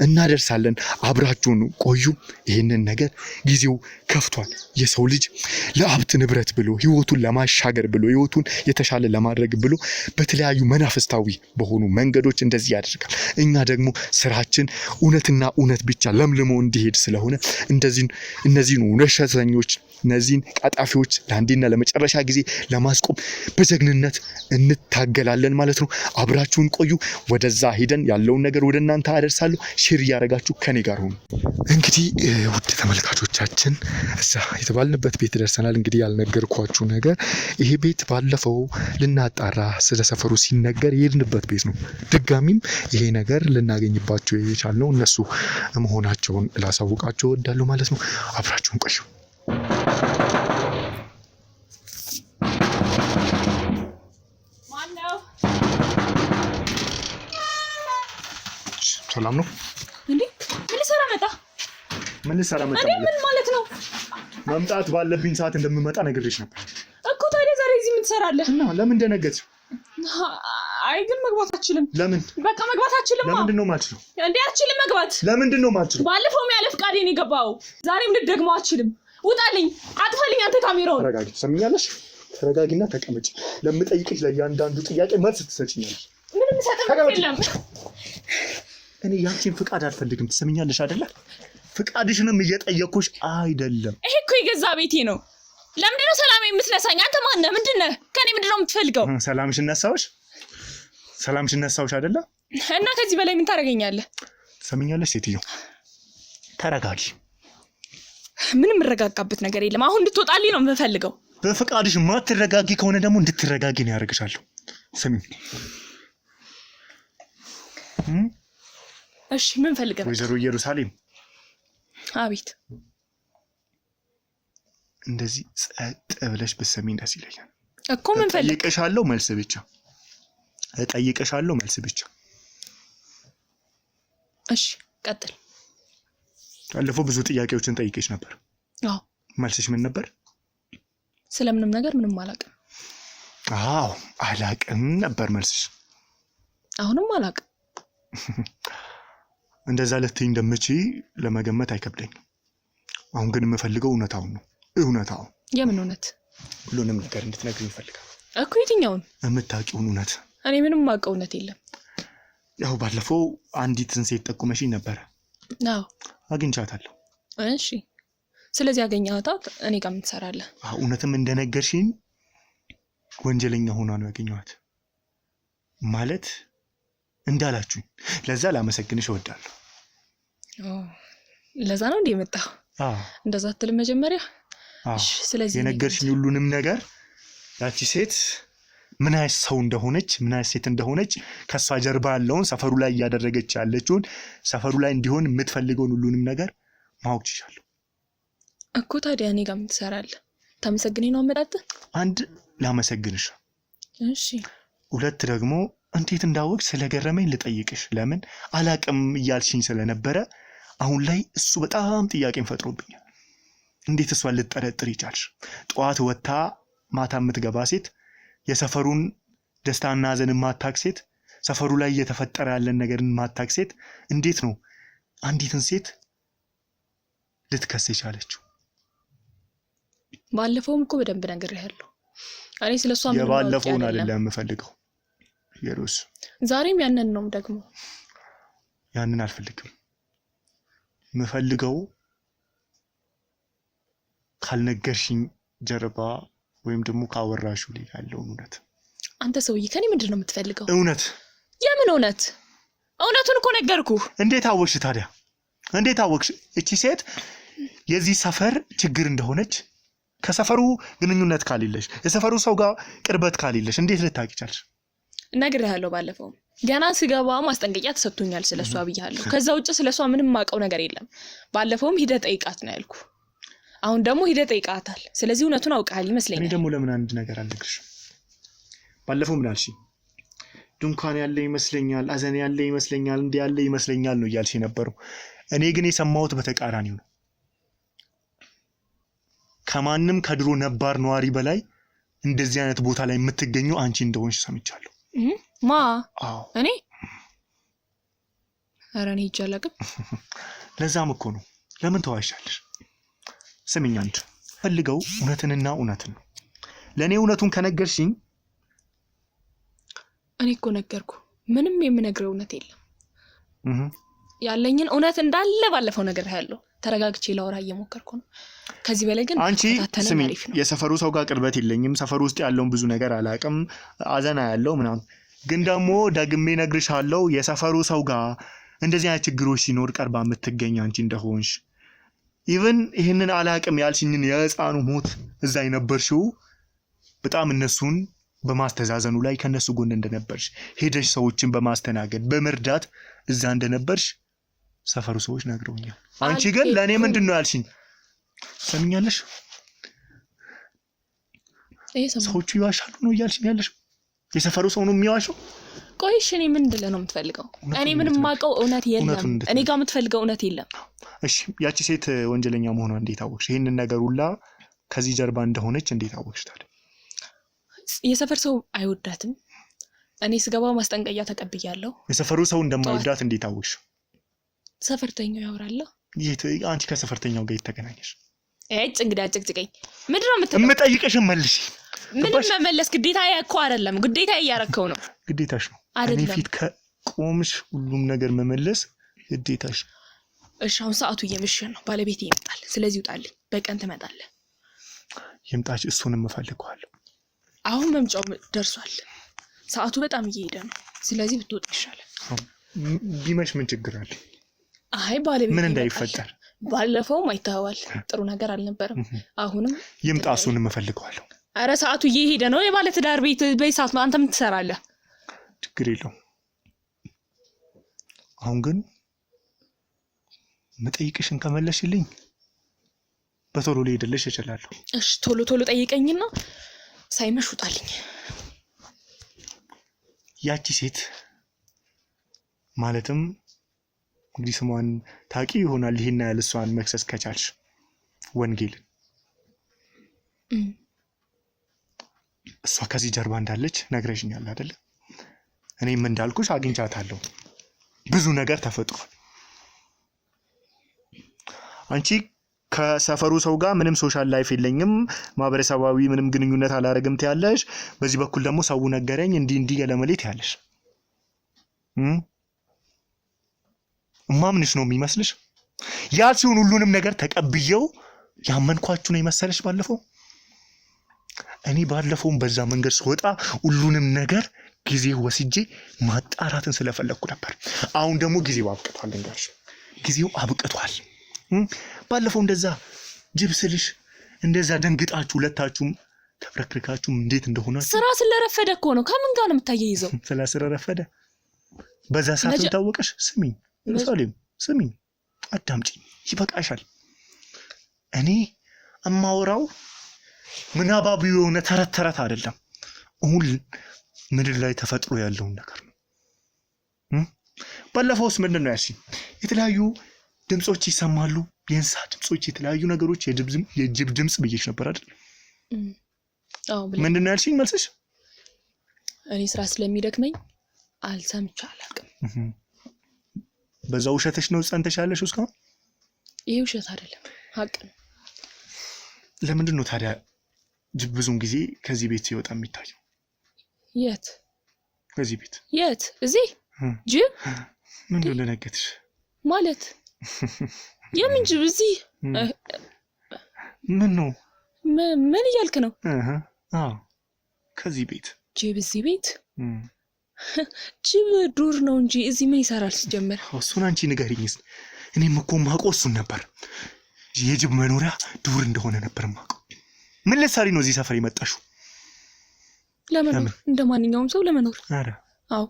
እናደርሳለን። አብራችሁን ቆዩ። ይህንን ነገር ጊዜው ከፍቷል። የሰው ልጅ ለሀብት ንብረት ብሎ ህይወቱን ለማሻገር ብሎ ህይወቱን የተሻለ ለማድረግ ብሎ በተለያዩ መናፍስታዊ በሆኑ መንገዶች እንደዚህ ያደርጋል። እኛ ደግሞ ስራችን እውነትና እውነት ብቻ ለምልሞ እንዲሄድ ስለሆነ እነዚህን ውሸተኞች እነዚህን ቀጣፊዎች ለአንዴና ለመጨረሻ ጊዜ ለማስቆም በጀግንነት እንታገላለን ማለት ነው። አብራችሁን ቆዩ። ወደዛ ሄደን ያለውን ነገር ወደ እናንተ አደርሳለሁ። ሼር እያደረጋችሁ ከኔ ጋር ሆኑ። እንግዲህ ውድ ተመልካቾቻችን እዛ የተባልንበት ቤት ደርሰናል። እንግዲህ ያልነገርኳችሁ ነገር ይሄ ቤት ባለፈው ልናጣራ ስለ ሰፈሩ ሲነገር የሄድንበት ቤት ነው። ድጋሚም ይሄ ነገር ልናገኝባቸው የቻልነው እነሱ መሆናቸውን ላሳውቃቸው እወዳለሁ ማለት ነው። አብራችሁን ቆዩ። ሰላም ነው እንዴ? ምን ልሰራ መጣ? ምን ማለት ነው? መምጣት ባለብኝ ሰዓት እንደምመጣ ነግሬሽ ነበር እኮ። ታዲያ ዛሬ እዚህ ምን ትሰራለህ? እና ለምን ደነገጥሽ? አይ ግን መግባት አትችልም። ለምን? በቃ መግባት አትችልም። ለምንድን ነው የማልችለው? እንዴ አትችልም መግባት። ለምንድን ነው የማልችለው? ባለፈውም ያለ ፍቃዴ ነው የገባው። ዛሬም ልትደግመው አትችልም። ውጣልኝ፣ አጥፋልኝ አንተ ካሜራውን። ተረጋጊ፣ ሰምኛለሽ? ተረጋጊና ተቀመጪ። ለምጠይቅሽ ለእያንዳንዱ ጥያቄ መልስ ትሰጪኛለሽ። ምንም ሰጠም የለም። እኔ ያንቺን ፍቃድ አልፈልግም። ትሰምኛለሽ አይደለ? ፍቃድሽንም እየጠየኩሽ አይደለም። ይሄ እኮ የገዛ ቤቴ ነው። ለምንድን ነው ሰላም የምትነሳኝ? አንተ ማን ነህ? ምንድን ነህ? ከኔ ምንድን ነው የምትፈልገው? ሰላምሽን ነሳውሽ አይደለ? እና ከዚህ በላይ ምን ታደርገኛለህ? ትሰምኛለሽ ሴትዮ? ተረጋጊ። ምንም የምረጋጋበት ነገር የለም። አሁን እንድትወጣልኝ ነው የምፈልገው። በፍቃድሽ ማትረጋጊ ከሆነ ደግሞ እንድትረጋጊ ነው ያደርግሻለሁ። ስሚኝ። እሺ ምን ፈልገህ? ወይዘሮ ኢየሩሳሌም። አቤት። እንደዚህ ጸጥ ብለሽ ብትሰሚኝ ደስ ይለኛል እኮ። ምን ፈልገህ? እጠይቅሻለሁ፣ መልስ ብቻ። እጠይቅሻለሁ፣ መልስ ብቻ። እሺ ቀጥል። ባለፈው ብዙ ጥያቄዎችን ጠይቄሽ ነበር። አዎ። መልስሽ ምን ነበር? ስለምንም ነገር ምንም አላውቅም። አዎ አላውቅም ነበር መልስሽ። አሁንም አላውቅም። እንደዛ ልትይ እንደምችይ ለመገመት አይከብደኝም። አሁን ግን የምፈልገው እውነታውን ነው። እውነታውን። የምን እውነት? ሁሉንም ነገር እንድትነግሪኝ እፈልጋለሁ እኮ። የትኛውን? የምታውቂውን እውነት። እኔ ምንም የማውቀው እውነት የለም። ያው ባለፈው አንዲትን ሴት ጠቁመሽኝ ነበረ። አዎ አግኝቻታለሁ። እሺ ስለዚህ ያገኘሃት እኔ ጋር ምን ትሰራለህ? እውነትም እንደነገርሽኝ ወንጀለኛ ሆና ነው ያገኘኋት። ማለት እንዳላችሁኝ። ለዛ ላመሰግንሽ እወዳለሁ። ለዛ ነው እንዴ የመጣው? እንደዛ አትል መጀመሪያ። እሺ ስለዚህ የነገርሽኝ ሁሉንም ነገር ያቺ ሴት ምን አይነት ሰው እንደሆነች፣ ምን አይነት ሴት እንደሆነች፣ ከሷ ጀርባ ያለውን ሰፈሩ ላይ እያደረገች ያለችውን ሰፈሩ ላይ እንዲሆን የምትፈልገውን ሁሉንም ነገር ማወቅ ይችላል እኮ። ታዲያ እኔ ጋር ምን ትሰራለህ? ታመሰግነኝ ነው አመጣጥ? አንድ ላመሰግንሽ። እሺ ሁለት ደግሞ እንዴት እንዳወቅ ስለገረመኝ ልጠይቅሽ። ለምን አላቅም እያልሽኝ ስለነበረ አሁን ላይ እሱ በጣም ጥያቄን ፈጥሮብኛል። እንዴት እሷን ልጠረጥር ይቻልሽ? ጠዋት ወጥታ ማታ የምትገባ ሴት፣ የሰፈሩን ደስታና ሐዘን ማታክ ሴት፣ ሰፈሩ ላይ እየተፈጠረ ያለን ነገርን ማታክ ሴት እንዴት ነው አንዲትን ሴት ልትከስ የቻለችው? ባለፈውም እኮ በደንብ ነግሬሃለሁ። እኔ ስለሷ ምን የባለፈውን አይደለም የምፈልገው የሩስ። ዛሬም ያንን ነው ደግሞ። ያንን አልፈልግም። የምፈልገው ካልነገርሽኝ ጀርባ ወይም ደግሞ ካወራሹ ላይ ያለውን እውነት። አንተ ሰውዬ ከኔ ምንድን ነው የምትፈልገው? እውነት። የምን እውነት? እውነቱን እኮ ነገርኩህ። እንዴት አወቅሽ ታዲያ? እንዴት አወቅሽ እቺ ሴት የዚህ ሰፈር ችግር እንደሆነች? ከሰፈሩ ግንኙነት ካሌለሽ፣ የሰፈሩ ሰው ጋር ቅርበት ካሌለሽ እንዴት ልታውቂ ቻልሽ? ነግሬሃለሁ። ባለፈው ገና ስገባ ማስጠንቀቂያ ተሰጥቶኛል ስለሷ ብያለሁ። ከዛ ውጭ ስለሷ ምንም ማውቀው ነገር የለም። ባለፈውም ሂደህ ጠይቃት ነው ያልኩ። አሁን ደግሞ ሂደህ ጠይቃታል። ስለዚህ እውነቱን አውቃለሁ ይመስለኛል። እኔ ደግሞ ለምን አንድ ነገር አልነግርሽም? ባለፈው ምን አልሽኝ? ድንኳን ያለ ይመስለኛል፣ አዘን ያለ ይመስለኛል፣ እንዲህ ያለ ይመስለኛል ነው እያልሽ የነበረው። እኔ ግን የሰማሁት በተቃራኒው ነው። ከማንም ከድሮ ነባር ነዋሪ በላይ እንደዚህ አይነት ቦታ ላይ የምትገኘው አንቺ እንደሆንሽ ሰምቻለሁ። ማ? አዎ እኔ? ኧረ እኔ ሂጅ አላውቅም። ለዛም እኮ ነው። ለምን ተዋሻለሽ? ስሚኝ፣ አንድ ፈልገው እውነትንና እውነትን ነው። ለእኔ እውነቱን ከነገርሽኝ እኔ እኮ ነገርኩ ምንም የምነግረው እውነት የለም ያለኝን እውነት እንዳለ ባለፈው ነገር ያለው ተረጋግቼ ላወራ እየሞከርኩ ነው ከዚህ በላይ ግን አንቺ ስሚ የሰፈሩ ሰው ጋር ቅርበት የለኝም ሰፈሩ ውስጥ ያለውን ብዙ ነገር አላቅም አዘና ያለው ምናምን ግን ደግሞ ደግሜ ነግርሻለሁ የሰፈሩ ሰው ጋር እንደዚህ አይነት ችግሮች ሲኖር ቀርባ የምትገኝ አንቺ እንደሆንሽ ኢቭን ይሄንን አላቅም ያልሽኝን የህፃኑ ሞት እዛ የነበርሽው በጣም እነሱን በማስተዛዘኑ ላይ ከነሱ ጎን እንደነበርሽ ሄደሽ ሰዎችን በማስተናገድ በመርዳት እዛ እንደነበርሽ ሰፈሩ ሰዎች ነግረውኛል አንቺ ግን ለኔ ምንድነው ያልሽኝ ሰምኛለሽ ሰዎቹ ይዋሻሉ ነው ያልሽኝ ያለሽ የሰፈሩ ሰው ነው የሚዋሸው ቆይሽ እኔ ምን እንደለ ነው የምትፈልገው እኔ ምንም ማቀው እውነት የለም እኔ ጋር የምትፈልገው እውነት የለም እሺ ያቺ ሴት ወንጀለኛ መሆኗን እንዴት አወቅሽ ይሄንን ነገር ሁላ ከዚህ ጀርባ እንደሆነች እንዴት አወቅሽ ታዲያ የሰፈር ሰው አይወዳትም እኔ ስገባ ማስጠንቀቂያ ተቀብያለሁ የሰፈሩ ሰው እንደማይወዳት እንዴት አወቅሽ ሰፈርተኛው ያወራል አንቺ ከሰፈርተኛው ጋር ይተገናኘሽ እጭ እንግዲህ አጭቅጭቀኝ ምንድነው የምጠይቅሽ መልሽ ምንም መመለስ ግዴታ እኮ አይደለም ግዴታ እያረከው ነው ግዴታሽ ነው እኔ ፊት ከቆምሽ ሁሉም ነገር መመለስ ግዴታሽ እሺ አሁን ሰዓቱ እየመሸ ነው ባለቤቴ ይመጣል ስለዚህ ውጣልኝ በቀን ትመጣለህ ይምጣች እሱንም እፈልገዋለሁ አሁን መምጫው ደርሷል ሰዓቱ በጣም እየሄደ ነው ስለዚህ ብትወጣ ይሻላል ቢመሽ ምን ችግር አለ አይ ባለቤቴ ምን እንዳይፈጠር ባለፈው ማይታወል ጥሩ ነገር አልነበረም አሁንም ይምጣ እሱንም እፈልገዋለሁ አረ ሰዓቱ እየሄደ ነው የባለ ትዳር ቤት በሰዓት ነው አንተ ምን ትሰራለህ ችግር የለውም አሁን ግን መጠይቅሽን ከመለሽልኝ በቶሎ ልሄድልሽ እችላለሁ እሺ ቶሎ ጠይቀኝና ሳይመሽ ውጣልኝ ያቺ ሴት ማለትም እንግዲህ ስሟን ታቂ ይሆናል ይሄን ያህል እሷን መክሰስ ከቻልሽ ወንጌል እሷ ከዚህ ጀርባ እንዳለች ነግረሽኛል አይደል እኔም እንዳልኩሽ አግኝቻታለሁ ብዙ ነገር ተፈጥሯል አንቺ ከሰፈሩ ሰው ጋር ምንም ሶሻል ላይፍ የለኝም ማህበረሰባዊ ምንም ግንኙነት አላረግም ትያለሽ በዚህ በኩል ደግሞ ሰው ነገረኝ እንዲህ ገለመሌት ያለሽ ማምንሽ ነው የሚመስልሽ ያልሽውን ሁሉንም ነገር ተቀብየው ያመንኳችሁ ነው የመሰለሽ ባለፈው እኔ ባለፈው በዛ መንገድ ስወጣ ሁሉንም ነገር ጊዜ ወስጄ ማጣራትን ስለፈለኩ ነበር አሁን ደግሞ ጊዜው አብቅቷል እንጋሽ ጊዜው አብቅቷል ባለፈው እንደዛ ጅብስልሽ እንደዛ ደንግጣችሁ ሁለታችሁም ተብረክርካችሁ እንዴት እንደሆነ ስራ ስለረፈደ እኮ ነው ከምን ጋር ነው የምታያይዘው ስለ ስራ ረፈደ በዛ ሰዓት ታወቀሽ ስሚኝ ኢየሩሳሌም ስሚኝ አዳምጪ ይበቃሻል እኔ እማወራው ምናባቢ የሆነ ተረት አይደለም ሁሉ ምድር ላይ ተፈጥሮ ያለው ነገር ነው ባለፈውስ ምንድነው ያልሽኝ የተለያዩ ድምጾች ይሰማሉ የእንስሳ ድምጾች የተለያዩ ነገሮች የጅብ ድምጽ ብዬሽ ነበር አይደል አዎ ምንድነው ያልሽኝ መልስሽ እኔ ስራ ስለሚደክመኝ አልሰምቻ አላውቅም በዛው ውሸትሽ ነው ጸንተሻለሽ እስካሁን ይሄ ውሸት አይደለም ሀቅ ነው ለምንድን ነው ታዲያ ጅብ ብዙን ጊዜ ከዚህ ቤት ሲወጣ የሚታየው የት ከዚህ ቤት የት እዚህ ጅብ ምንድን ነው ነገትሽ ማለት የምን ጅብ እዚህ ምን ነው ምን እያልክ ነው አዎ ከዚህ ቤት ጅብ እዚህ ቤት ጅብ ዱር ነው እንጂ እዚህ ምን ይሰራል ሲጀመር እሱን አንቺ ንገሪኝስ እኔም እኮ ማውቀው እሱን ነበር የጅብ መኖሪያ ዱር እንደሆነ ነበር ማውቀው ምን ለሳሪ ነው እዚህ ሰፈር የመጣሽው ለምን እንደማንኛውም ሰው ለመኖር አረ አዎ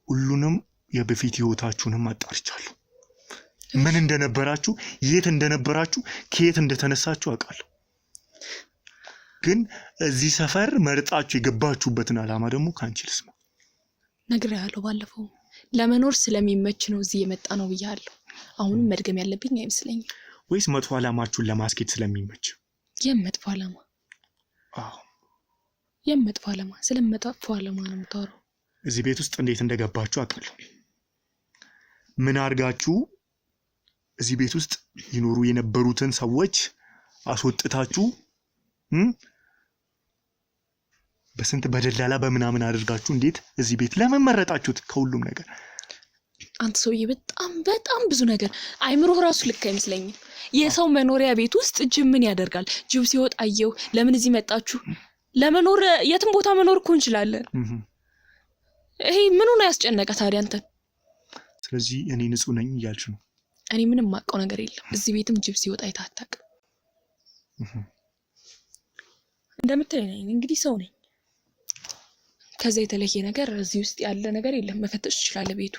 ሁሉንም የበፊት ህይወታችሁንም አጣርቻለሁ ምን እንደነበራችሁ የት እንደነበራችሁ ከየት እንደተነሳችሁ አውቃለሁ ግን እዚህ ሰፈር መርጣችሁ የገባችሁበትን አላማ ደግሞ ካንቺ ልስማ ነግሬሃለሁ ባለፈው ለመኖር ስለሚመች ነው እዚህ የመጣ ነው ብያለሁ አሁን መድገም ያለብኝ አይመስለኝም ወይስ መጥፎ አላማችሁን ለማስኬድ ስለሚመች የመጥፎ አላማ አዎ የመጥፎ አላማ ስለመጥፎ አላማ ነው የምታወራው እዚህ ቤት ውስጥ እንዴት እንደገባችሁ አውቃለሁ ምን አርጋችሁ እዚህ ቤት ውስጥ ይኖሩ የነበሩትን ሰዎች አስወጥታችሁ በስንት በደላላ በምናምን አድርጋችሁ እንዴት እዚህ ቤት ለምን መረጣችሁት? ከሁሉም ነገር አንተ ሰውዬ በጣም ብዙ ነገር አይምሮህ ራሱ ልክ አይመስለኝም። የሰው መኖሪያ ቤት ውስጥ ጅብ ምን ያደርጋል? ጅብ ሲወጣ አየው። ለምን እዚህ መጣችሁ? ለመኖር የትም ቦታ መኖር እኮ እንችላለን። ይሄ ምኑ ነው ያስጨነቀ ታዲያ አንተን? ስለዚህ እኔ ንጹህ ነኝ እያልሽ ነው? እኔ ምንም ማውቀው ነገር የለም። እዚህ ቤትም ጅብ ሲወጣ አይታጣቅ። እንደምታየኝ እንግዲህ ሰው ነኝ። ከዛ የተለየ ነገር እዚህ ውስጥ ያለ ነገር የለም። መፈተሽ ትችላለህ ቤቱ